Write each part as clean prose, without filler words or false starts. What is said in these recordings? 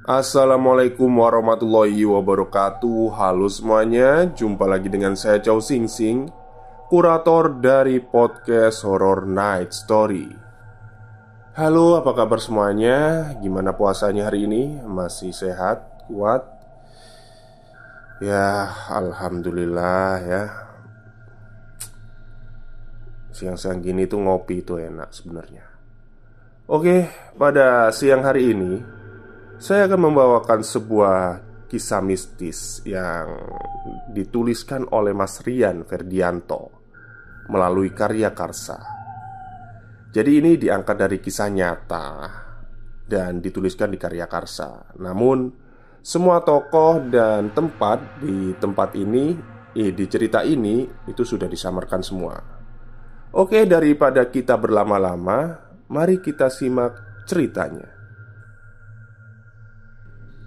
Assalamualaikum warahmatullahi wabarakatuh. Halo semuanya, jumpa lagi dengan saya Chow Sing Sing, kurator dari podcast Horror Night Story. Halo, apa kabar semuanya? Gimana puasanya hari ini? Masih sehat? Kuat? Ya, alhamdulillah ya. Siang-siang gini tuh ngopi tuh enak sebenarnya. Oke, pada siang hari ini saya akan membawakan sebuah kisah mistis yang dituliskan oleh Mas Rian Ferdianto melalui karya Karsa. Jadi ini diangkat dari kisah nyata dan dituliskan di karya Karsa. Namun semua tokoh dan tempat di cerita ini itu sudah disamarkan semua. Oke, daripada kita berlama-lama, mari kita simak ceritanya.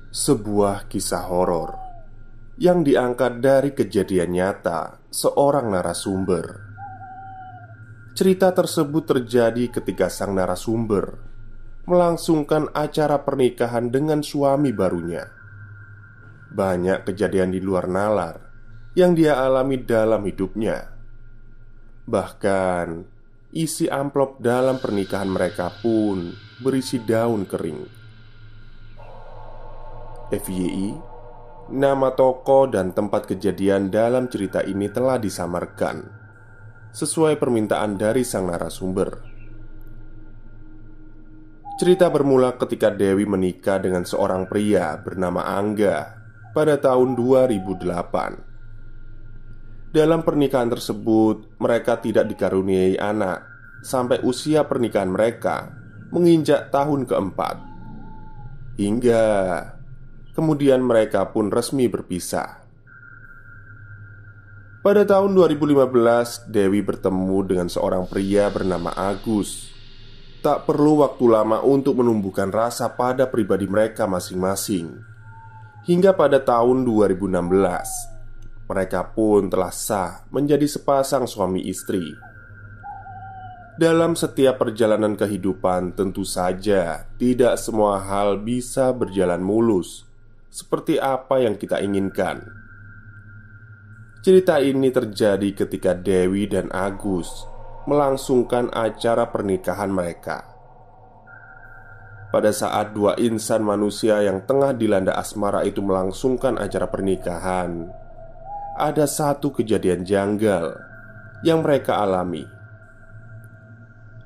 Sebuah kisah horor yang diangkat dari kejadian nyata seorang narasumber. Cerita tersebut terjadi ketika sang narasumber melangsungkan acara pernikahan dengan suami barunya. Banyak kejadian di luar nalar yang dia alami dalam hidupnya. Bahkan isi amplop dalam pernikahan mereka pun berisi daun kering. FYI, nama tokoh dan tempat kejadian dalam cerita ini telah disamarkan sesuai permintaan dari sang narasumber. Cerita bermula ketika Dewi menikah dengan seorang pria bernama Angga pada tahun 2008. Dalam pernikahan tersebut, mereka tidak dikaruniai anak sampai usia pernikahan mereka menginjak tahun keempat. Hingga kemudian mereka pun resmi berpisah. Pada tahun 2015, Dewi bertemu dengan seorang pria bernama Agus. Tak perlu waktu lama untuk menumbuhkan rasa pada pribadi mereka masing-masing. Hingga pada tahun 2016, mereka pun telah sah menjadi sepasang suami istri. Dalam setiap perjalanan kehidupan, tentu saja tidak semua hal bisa berjalan mulus seperti apa yang kita inginkan. Cerita ini terjadi ketika Dewi dan Agus melangsungkan acara pernikahan mereka. Pada saat dua insan manusia yang tengah dilanda asmara itu melangsungkan acara pernikahan, ada satu kejadian janggal yang mereka alami.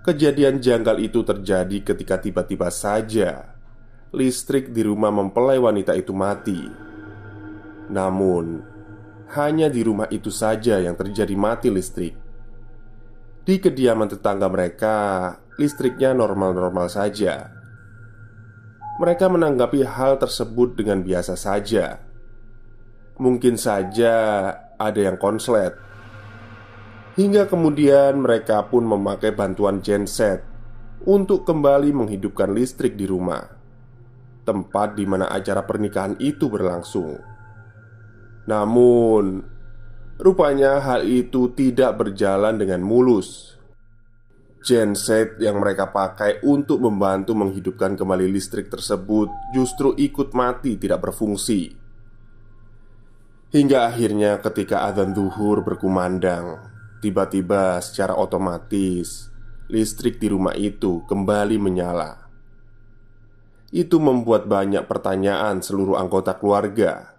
Kejadian janggal itu terjadi ketika tiba-tiba saja listrik di rumah mempelai wanita itu mati. Namun, hanya di rumah itu saja yang terjadi mati listrik. Di kediaman tetangga mereka, listriknya normal-normal saja. Mereka menanggapi hal tersebut dengan biasa saja. Mungkin saja ada yang konslet. Hingga kemudian mereka pun memakai bantuan genset untuk kembali menghidupkan listrik di rumah, tempat di mana acara pernikahan itu berlangsung. Namun, rupanya hal itu tidak berjalan dengan mulus. Genset yang mereka pakai untuk membantu menghidupkan kembali listrik tersebut justru ikut mati, tidak berfungsi. Hingga akhirnya ketika adzan zuhur berkumandang, tiba-tiba secara otomatis listrik di rumah itu kembali menyala. Itu membuat banyak pertanyaan seluruh anggota keluarga.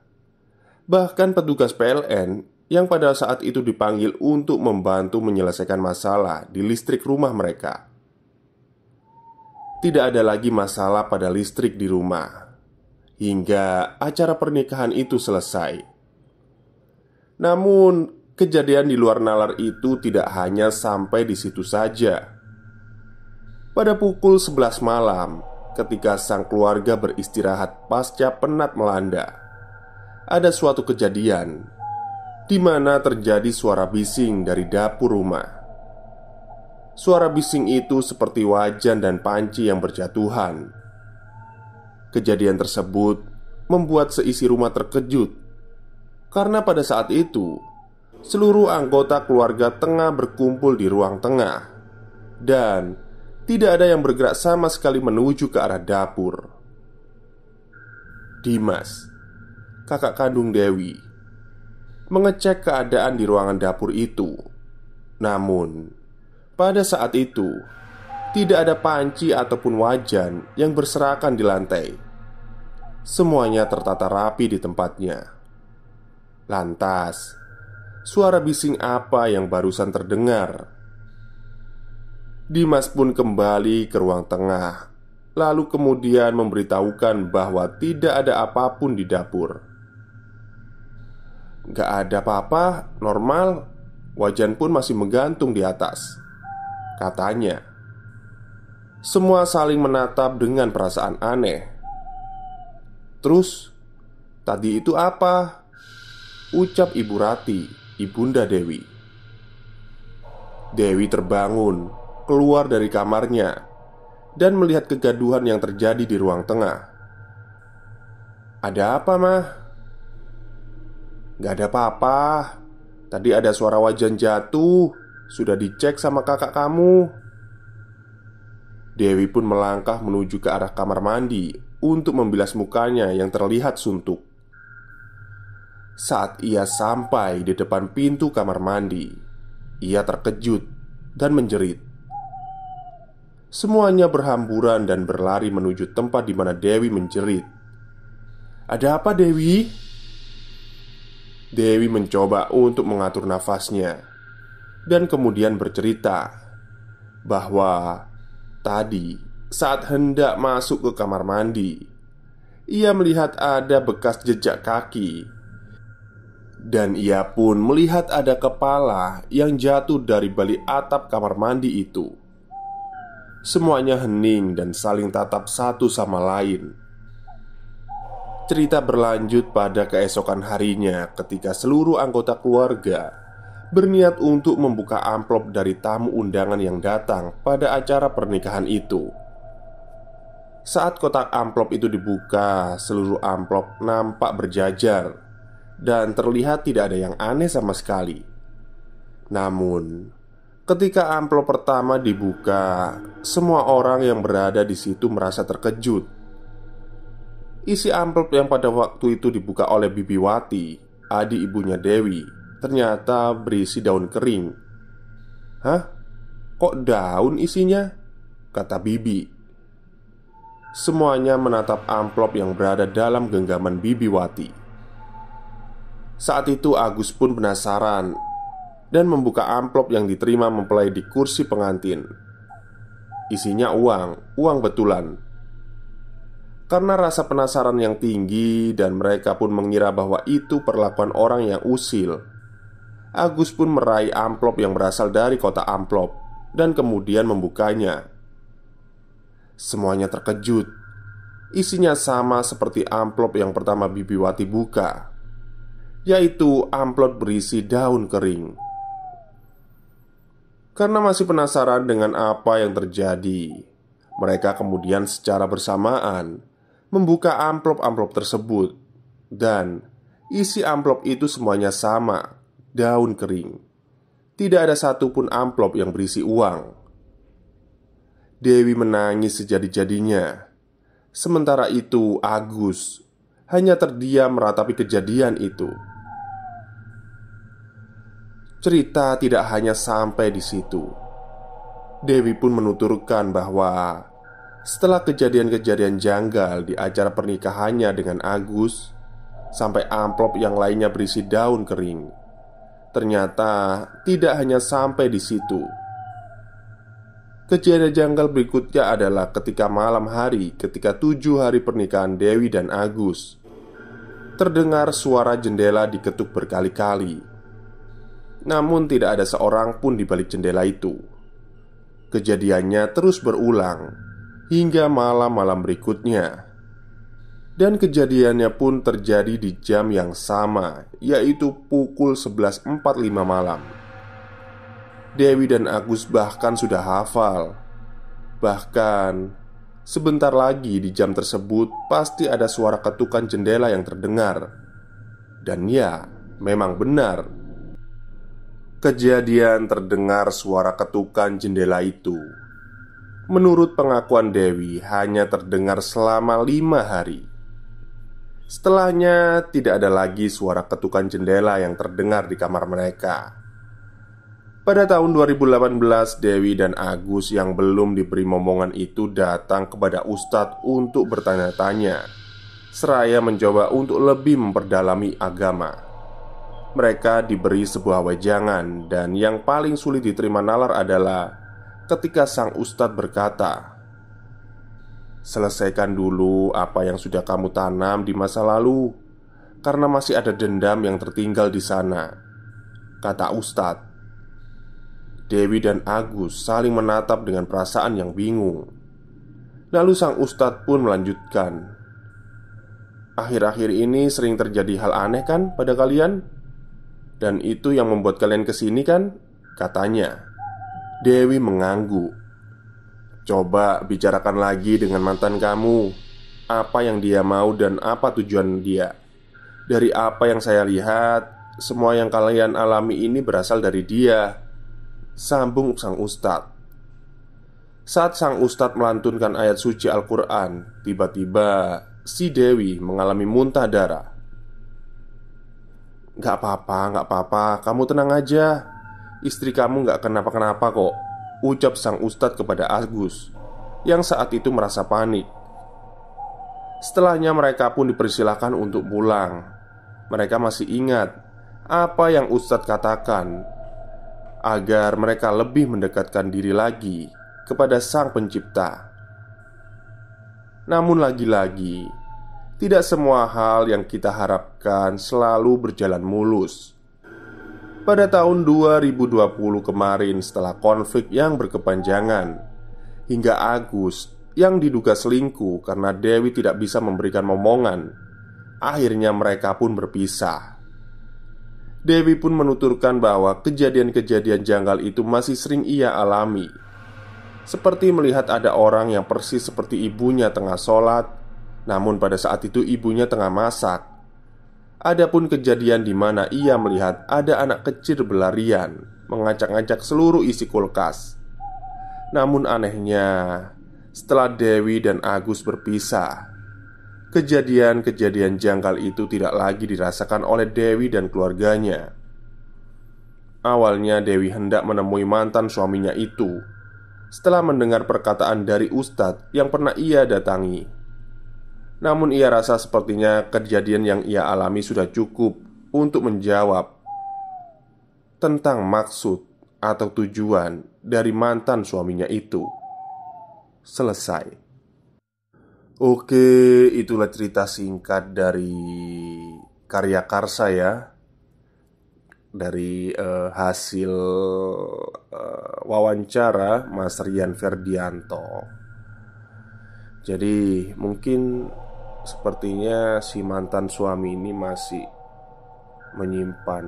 Bahkan petugas PLN yang pada saat itu dipanggil untuk membantu menyelesaikan masalah di listrik rumah mereka. Tidak ada lagi masalah pada listrik di rumah hingga acara pernikahan itu selesai. Namun, kejadian di luar nalar itu tidak hanya sampai di situ saja. Pada pukul 11 malam, ketika sang keluarga beristirahat pasca penat melanda, ada suatu kejadian di mana terjadi suara bising dari dapur rumah. Suara bising itu seperti wajan dan panci yang berjatuhan. Kejadian tersebut membuat seisi rumah terkejut, karena pada saat itu seluruh anggota keluarga tengah berkumpul di ruang tengah dan tidak ada yang bergerak sama sekali menuju ke arah dapur. Dimas, kakak kandung Dewi, mengecek keadaan di ruangan dapur itu. Namun, pada saat itu tidak ada panci ataupun wajan yang berserakan di lantai. Semuanya tertata rapi di tempatnya. Lantas, suara bising apa yang barusan terdengar? Dimas pun kembali ke ruang tengah, lalu kemudian memberitahukan bahwa tidak ada apapun di dapur. "Gak ada apa-apa, normal. Wajan pun masih menggantung di atas," katanya. Semua saling menatap dengan perasaan aneh. "Terus, tadi itu apa?" ucap Ibu Rati, ibunda Dewi. Dewi terbangun, keluar dari kamarnya, dan melihat kegaduhan yang terjadi di ruang tengah. "Ada apa, Mah?" "Gak ada apa-apa. Tadi ada suara wajan jatuh. Sudah dicek sama kakak kamu." Dewi pun melangkah menuju ke arah kamar mandi untuk membilas mukanya yang terlihat suntuk. Saat ia sampai di depan pintu kamar mandi, ia terkejut dan menjerit. Semuanya berhamburan dan berlari menuju tempat di mana Dewi menjerit. "Ada apa, Dewi?" Dewi mencoba untuk mengatur nafasnya dan kemudian bercerita bahwa tadi saat hendak masuk ke kamar mandi, ia melihat ada bekas jejak kaki. Dan ia pun melihat ada kepala yang jatuh dari balik atap kamar mandi itu. Semuanya hening dan saling tatap satu sama lain. Cerita berlanjut pada keesokan harinya ketika seluruh anggota keluarga berniat untuk membuka amplop dari tamu undangan yang datang pada acara pernikahan itu. Saat kotak amplop itu dibuka, seluruh amplop nampak berjajar dan terlihat tidak ada yang aneh sama sekali. Namun, ketika amplop pertama dibuka, semua orang yang berada di situ merasa terkejut. Isi amplop yang pada waktu itu dibuka oleh Bibi Wati, adik ibunya Dewi, ternyata berisi daun kering. "Hah? Kok daun isinya?" kata Bibi. Semuanya menatap amplop yang berada dalam genggaman Bibi Wati. Saat itu Agus pun penasaran dan membuka amplop yang diterima mempelai di kursi pengantin. Isinya uang betulan. Karena rasa penasaran yang tinggi dan mereka pun mengira bahwa itu perlakuan orang yang usil, Agus pun meraih amplop yang berasal dari kotak amplop dan kemudian membukanya. Semuanya terkejut. Isinya sama seperti amplop yang pertama Bibi Wati buka, yaitu amplop berisi daun kering. Karena masih penasaran dengan apa yang terjadi, mereka kemudian secara bersamaan membuka amplop-amplop tersebut. Dan isi amplop itu semuanya sama, daun kering. Tidak ada satupun amplop yang berisi uang. Dewi menangis sejadi-jadinya. Sementara itu Agus hanya terdiam meratapi kejadian itu. Cerita tidak hanya sampai di situ. Dewi pun menuturkan bahwa setelah kejadian-kejadian janggal di acara pernikahannya dengan Agus, sampai amplop yang lainnya berisi daun kering, ternyata tidak hanya sampai di situ. Kejadian janggal berikutnya adalah ketika malam hari, ketika 7 hari pernikahan Dewi dan Agus, terdengar suara jendela diketuk berkali-kali. Namun tidak ada seorang pun di balik jendela itu. Kejadiannya terus berulang hingga malam-malam berikutnya. Dan kejadiannya pun terjadi di jam yang sama, yaitu pukul 11.45 malam. Dewi dan Agus bahkan sudah hafal. Bahkan sebentar lagi di jam tersebut pasti ada suara ketukan jendela yang terdengar. Dan ya, memang benar. Kejadian terdengar suara ketukan jendela itu, menurut pengakuan Dewi, hanya terdengar selama 5 hari. Setelahnya, tidak ada lagi suara ketukan jendela yang terdengar di kamar mereka. Pada tahun 2018, Dewi dan Agus yang belum diberi momongan itu datang kepada Ustadz untuk bertanya-tanya, seraya mencoba untuk lebih memperdalami agama. Mereka diberi sebuah wejangan, dan yang paling sulit diterima nalar adalah ketika sang Ustadz berkata, "Selesaikan dulu apa yang sudah kamu tanam di masa lalu, karena masih ada dendam yang tertinggal di sana," kata Ustadz. Dewi dan Agus saling menatap dengan perasaan yang bingung. Lalu sang Ustadz pun melanjutkan, "Akhir-akhir ini sering terjadi hal aneh kan pada kalian? Dan itu yang membuat kalian kesini kan?" katanya. Dewi mengangguk. "Coba bicarakan lagi dengan mantan kamu. Apa yang dia mau dan apa tujuan dia? Dari apa yang saya lihat, semua yang kalian alami ini berasal dari dia," sambung sang Ustadz. Saat sang Ustadz melantunkan ayat suci Al-Quran, tiba-tiba si Dewi mengalami muntah darah. Gak apa-apa, kamu tenang aja. Istri kamu gak kenapa-kenapa kok," ucap sang Ustadz kepada Agus, yang saat itu merasa panik. Setelahnya mereka pun dipersilahkan untuk pulang. Mereka masih ingat apa yang Ustadz katakan, agar mereka lebih mendekatkan diri lagi kepada Sang Pencipta. Namun lagi-lagi, tidak semua hal yang kita harapkan selalu berjalan mulus. Pada tahun 2020 kemarin, setelah konflik yang berkepanjangan, hingga Agus yang diduga selingkuh karena Dewi tidak bisa memberikan momongan, akhirnya mereka pun berpisah. Dewi pun menuturkan bahwa kejadian-kejadian janggal itu masih sering ia alami, seperti melihat ada orang yang persis seperti ibunya tengah sholat, namun pada saat itu ibunya tengah masak. Adapun kejadian di mana ia melihat ada anak kecil berlarian mengacak-ngacak seluruh isi kulkas. Namun anehnya, setelah Dewi dan Agus berpisah, kejadian-kejadian janggal itu tidak lagi dirasakan oleh Dewi dan keluarganya. Awalnya Dewi hendak menemui mantan suaminya itu setelah mendengar perkataan dari Ustadz yang pernah ia datangi. Namun ia rasa sepertinya kejadian yang ia alami sudah cukup untuk menjawab tentang maksud atau tujuan dari mantan suaminya itu. Selesai. Oke, itulah cerita singkat dari Karya Karsa ya. Dari hasil wawancara Mas Rian Ferdianto. Jadi mungkin sepertinya si mantan suami ini masih menyimpan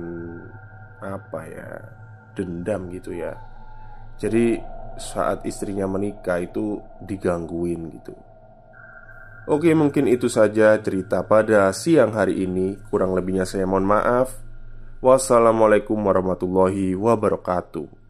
dendam gitu ya. Jadi saat istrinya menikah itu digangguin gitu. Oke, mungkin itu saja cerita pada siang hari ini. Kurang lebihnya saya mohon maaf. Wassalamualaikum warahmatullahi wabarakatuh.